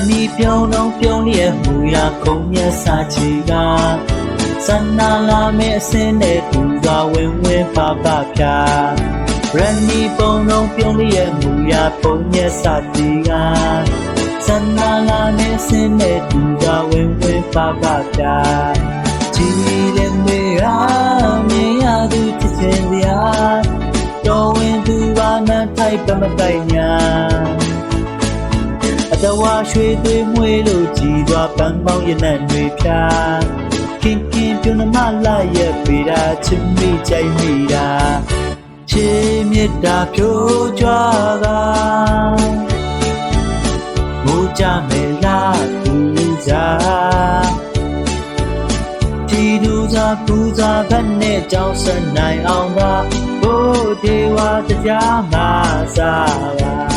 နီပြုံးလုံးပြုံးလျက်မူရာခုံမျက်စာချီကစနာလာမဲ့အစင်းနဲ့သူသာဝင်ဝင်ပါပါဖြာရနီပုံလုံးပြုံးလျက်မူရာပုံမျက်စာချီကစနာလာမဲ့အစင်းနဲ့သူသာဝင်ဝင်ပါပါဖြာကြည်တဲ့မေရာမြင်ရသူချစ်ခြင်းစရာတော်ဝင်သူပါနဲ့ထိုက်ပမတိုင်ညာအတဝါရွှေသွေးမွေးလို့ကြည်သွားပန်းပေါင်းရနံ့တွေဖြာခင်ခင်ပြုံးနှမလာရဲ့ပေတာချစ်မိကြိုက်မိတာချစ်မြတ်တာဖြိုးကြွားကမိုးကြမယ်လားသူစားဒီလူစားပူစားဘက်နဲ့ကြောင်းစနိုင်အောင်သာဘိုးဒေဝတရားမှာစားပါ